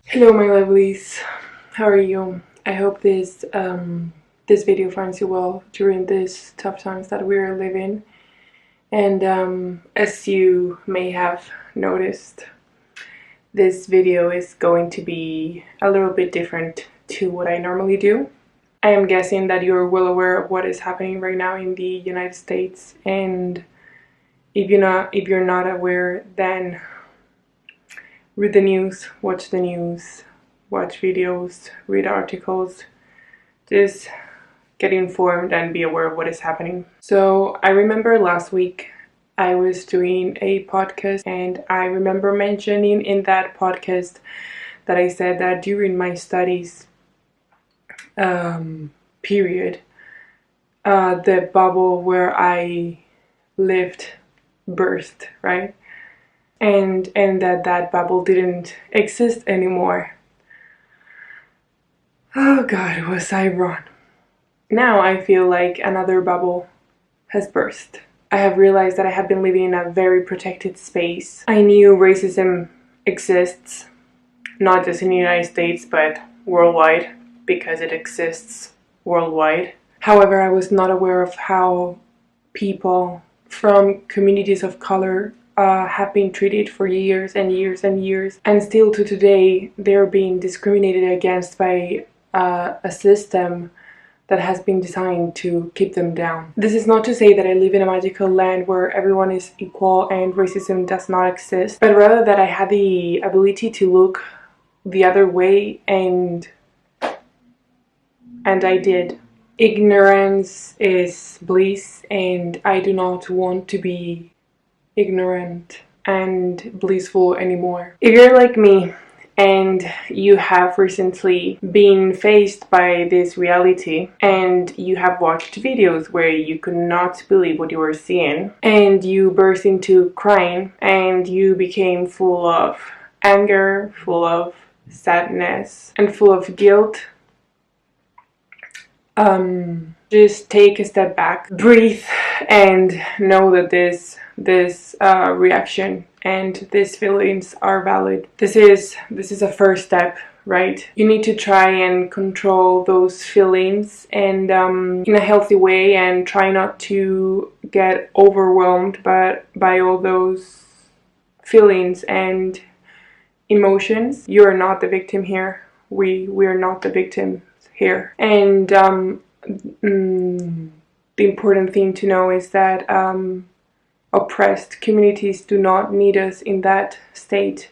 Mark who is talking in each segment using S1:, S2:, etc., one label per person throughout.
S1: Hello my lovelies, how are you? I hope this video finds you well during these tough times that we're living. And as you may have noticed, this video is going to be a little bit different to what I normally do. I am guessing that you're well aware of what is happening right now in the United States, and if you're not aware, then read the news, watch videos, read articles, just get informed and be aware of what is happening. So I remember last week I was doing a podcast, and I remember mentioning in that podcast that I said that during my studies period, the bubble where I lived burst, right? And that bubble didn't exist anymore. Oh God, was I wrong? Now I feel like another bubble has burst. I have realized that I have been living in a very protected space. I knew racism exists, not just in the United States, but worldwide, because it exists worldwide. However, I was not aware of how people from communities of color have been treated for years and years and years, and still to today they're being discriminated against by a system that has been designed to keep them down. This is not to say that I live in a magical land where everyone is equal and racism does not exist, but rather that I had the ability to look the other way, and I did. Ignorance is bliss, and I do not want to be ignorant and blissful anymore. If you're like me and you have recently been faced by this reality, and you have watched videos where you could not believe what you were seeing, and you burst into crying, and you became full of anger, full of sadness, and full of guilt, just take a step back, breathe, and know that this reaction and these feelings are valid. This is a first step, right? You need to try and control those feelings, and in a healthy way, and try not to get overwhelmed by all those feelings and emotions. You are not the victim here. We are not the victims here. And the important thing to know is that oppressed communities do not need us in that state.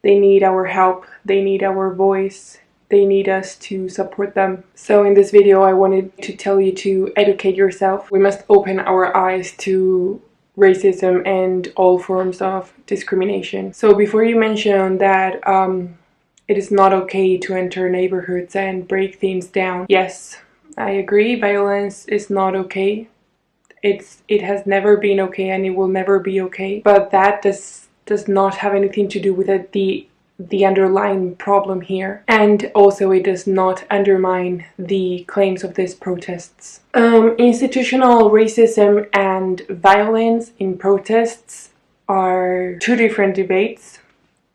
S1: They need our help, they need our voice, they need us to support them. So in this video I wanted to tell you to educate yourself. We must open our eyes to racism and all forms of discrimination. So before you mention that it is not okay to enter neighborhoods and break things down, yes, I agree, violence is not okay. It has never been okay, and it will never be okay. But that does not have anything to do with it, the underlying problem here. And also it does not undermine the claims of these protests. Institutional racism and violence in protests are two different debates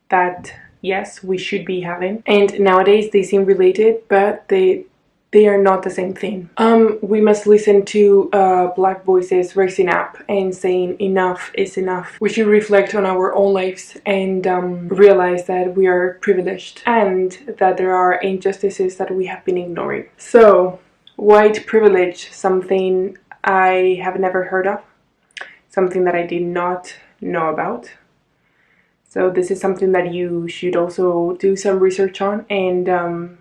S1: that, yes, we should be having. And nowadays they seem related, but they they are not the same thing. We must listen to black voices raising up and saying enough is enough. We should reflect on our own lives and realize that we are privileged and that there are injustices that we have been ignoring. So, white privilege, something I have never heard of, something that I did not know about. So this is something that you should also do some research on and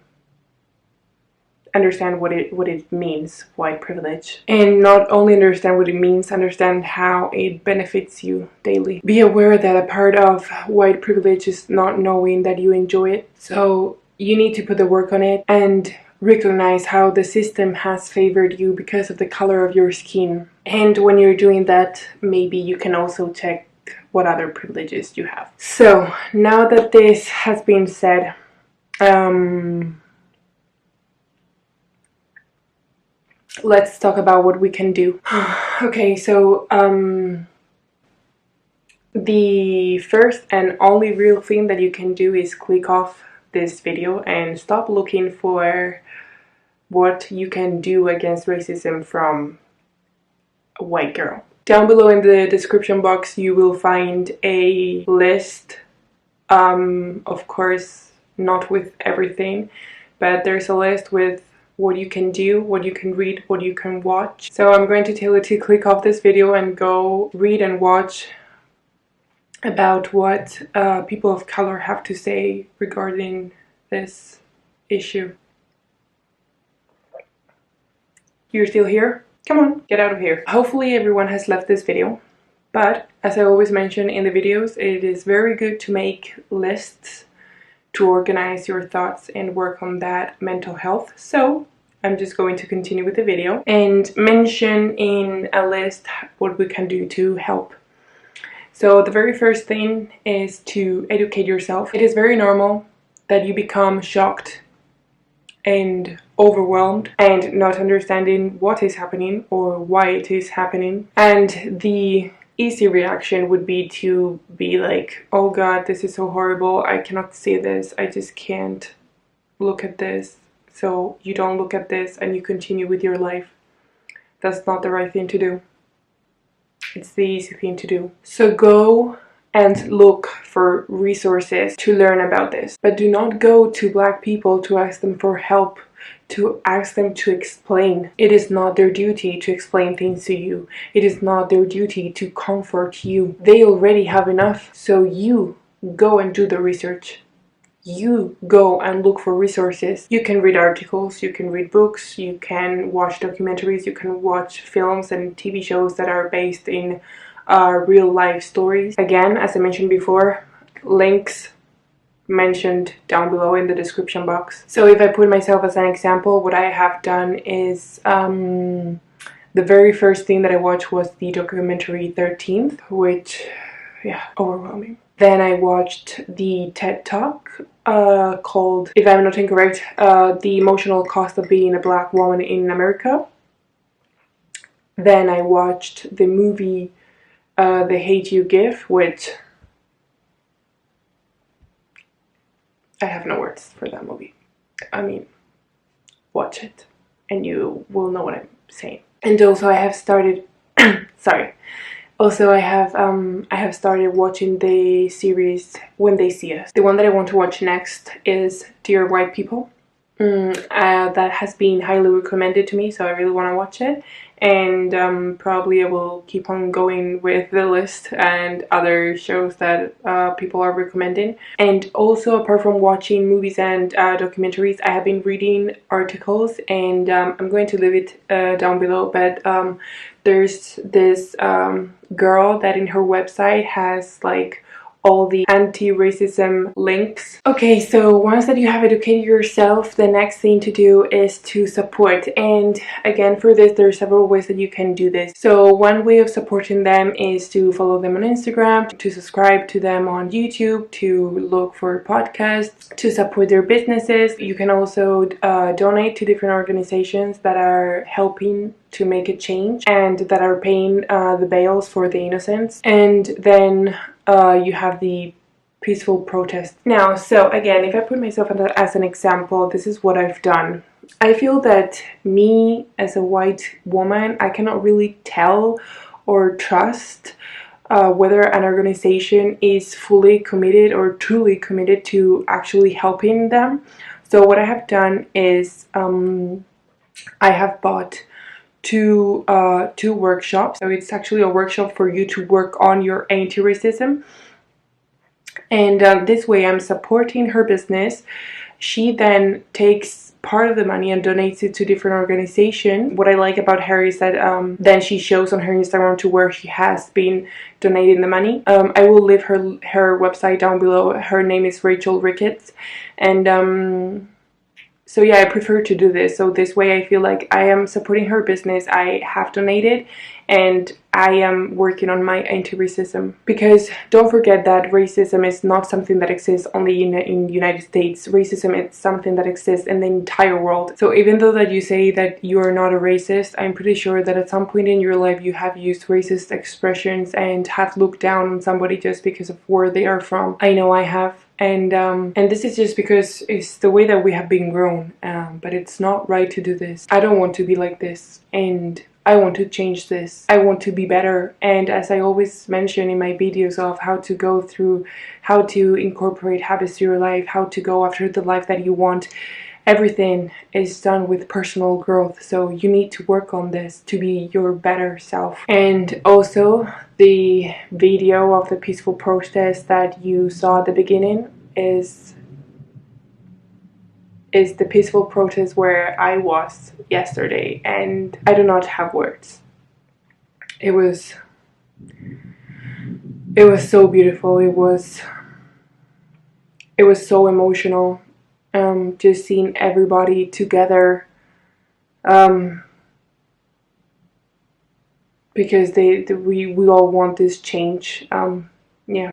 S1: understand what it means, white privilege. And not only understand what it means, understand how it benefits you daily. Be aware that a part of white privilege is not knowing that you enjoy it. So you need to put the work on it and recognize how the system has favored you because of the color of your skin. And when you're doing that, maybe you can also check what other privileges you have. So now that this has been said, let's talk about what we can do. Okay, so the first and only real thing that you can do is click off this video and stop looking for what you can do against racism from a white girl. Down below in the description box you will find a list, of course not with everything, but there's a list with what you can do, what you can read, what you can watch. So I'm going to tell you to click off this video and go read and watch about what people of color have to say regarding this issue. You're still here? Come on, get out of here. Hopefully everyone has left this video, but as I always mention in the videos, it is very good to make lists to organize your thoughts and work on that mental health. So I'm just going to continue with the video and mention in a list what we can do to help. So the very first thing is to educate yourself. It is very normal that you become shocked and overwhelmed and not understanding what is happening or why it is happening. And the easy reaction would be to be like, oh god, this is so horrible, I cannot see this, I just can't look at this. So you don't look at this and you continue with your life. That's not the right thing to do. It's the easy thing to do. So go and look for resources to learn about this. But do not go to black people to ask them for help, to ask them to explain. It is not their duty to explain things to you. It is not their duty to comfort you. They already have enough. So you go and do the research. You go and look for resources. You can read articles, you can read books, you can watch documentaries, you can watch films and TV shows that are based in real life stories. Again, as I mentioned before, links mentioned down below in the description box. So if I put myself as an example, what I have done is the very first thing that I watched was the documentary 13th, which, yeah, overwhelming. Then I watched the TED Talk called, if I'm not incorrect, The Emotional Cost of Being a Black Woman in America. Then I watched the movie The Hate You Give, which I have no words for that movie. I mean, watch it and you will know what I'm saying. And also I have started sorry. Also I have started watching the series When They See Us. The one that I want to watch next is Dear White People. That has been highly recommended to me, so I really want to watch it. And probably I will keep on going with the list and other shows that people are recommending. And also, apart from watching movies and documentaries, I have been reading articles, and I'm going to leave it down below, but there's this girl that in her website has like all the anti-racism links. Okay, so once that you have educated yourself, the next thing to do is to support. And again, for this, there are several ways that you can do this. So one way of supporting them is to follow them on Instagram, to subscribe to them on YouTube, to look for podcasts, to support their businesses. You can also donate to different organizations that are helping to make a change and that are paying the bails for the innocents. And then you have the peaceful protest. Now, so again, if I put myself as an example, this is what I've done. I feel that me as a white woman, I cannot really tell or trust whether an organization is fully committed or truly committed to actually helping them. So what I have done is I have bought two workshops. So it's actually a workshop for you to work on your anti-racism, and this way I'm supporting her business. She then takes part of the money and donates it to different organizations. What I like about her is that then she shows on her Instagram to where she has been donating the money. I will leave her website down below. Her name is Rachel Ricketts, and so yeah, I prefer to do this. So this way I feel like I am supporting her business, I have donated, and I am working on my anti-racism. Because don't forget that racism is not something that exists only in the United States. Racism is something that exists in the entire world. So even though that you say that you are not a racist, I'm pretty sure that at some point in your life you have used racist expressions and have looked down on somebody just because of where they are from. I know I have. And this is just because it's the way that we have been grown, but it's not right to do this. I don't want to be like this, and I want to change this. I want to be better. And as I always mention in my videos of how to go through, how to incorporate habits to your life, how to go after the life that you want, everything is done with personal growth. So you need to work on this to be your better self. And also the video of the peaceful protest that you saw at the beginning is the peaceful protest where I was yesterday, and I do not have words. It was so beautiful. It was so emotional. Just seeing everybody together, because we all want this change. Yeah.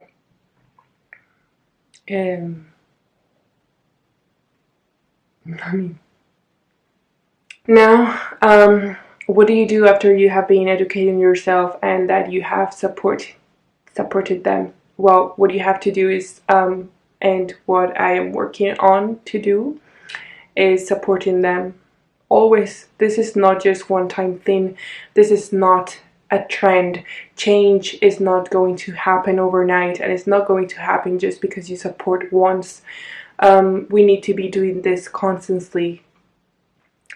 S1: I mean, now, what do you do after you have been educating yourself and that you have supported them? Well, what you have to do is, and what I am working on to do, is supporting them always. This is not just one-time thing. This is not a trend. Change is not going to happen overnight, and it's not going to happen just because you support once. We need to be doing this constantly.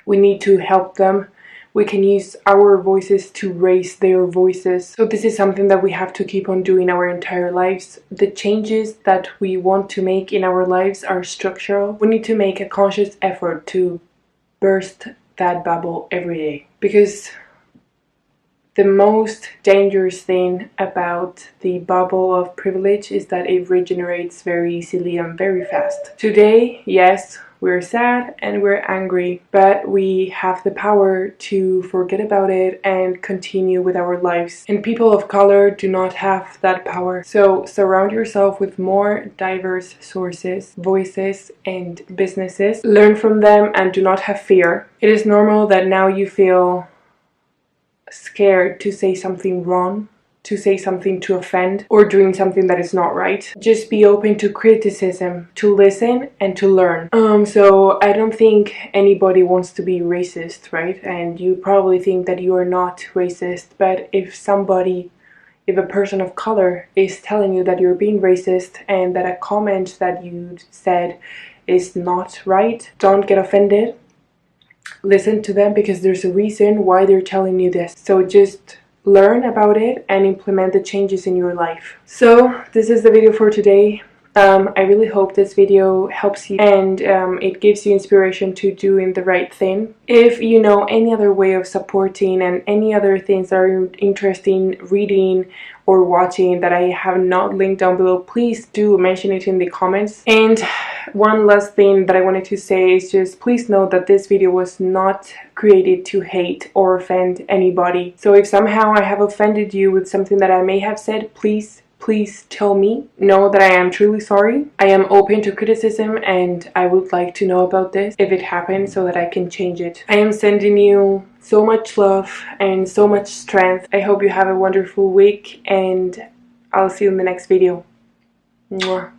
S1: We need to help them. We can use our voices to raise their voices. So this is something that we have to keep on doing our entire lives. The changes that we want to make in our lives are structural. We need to make a conscious effort to burst that bubble every day. Because the most dangerous thing about the bubble of privilege is that it regenerates very easily and very fast. Today, yes, we're sad and we're angry, but we have the power to forget about it and continue with our lives. And people of color do not have that power. So surround yourself with more diverse sources, voices, and businesses. Learn from them and do not have fear. It is normal that now you feel scared to say something wrong, to say something to offend, or doing something that is not right. Just be open to criticism, to listen, and to learn. So I don't think anybody wants to be racist, right? And you probably think that you are not racist, but if a person of color is telling you that you're being racist and that a comment that you said is not right, don't get offended. Listen to them, because there's a reason why they're telling you this. So just learn about it and implement the changes in your life. So this is the video for today. I really hope this video helps you and it gives you inspiration to doing the right thing. If you know any other way of supporting and any other things that are interesting reading or watching that I have not linked down below, please do mention it in the comments. And one last thing that I wanted to say is just please note that this video was not created to hate or offend anybody. So if somehow I have offended you with something that I may have said, please tell me. Know that I am truly sorry. I am open to criticism and I would like to know about this if it happens so that I can change it. I am sending you so much love and so much strength. I hope you have a wonderful week and I'll see you in the next video. Mwah.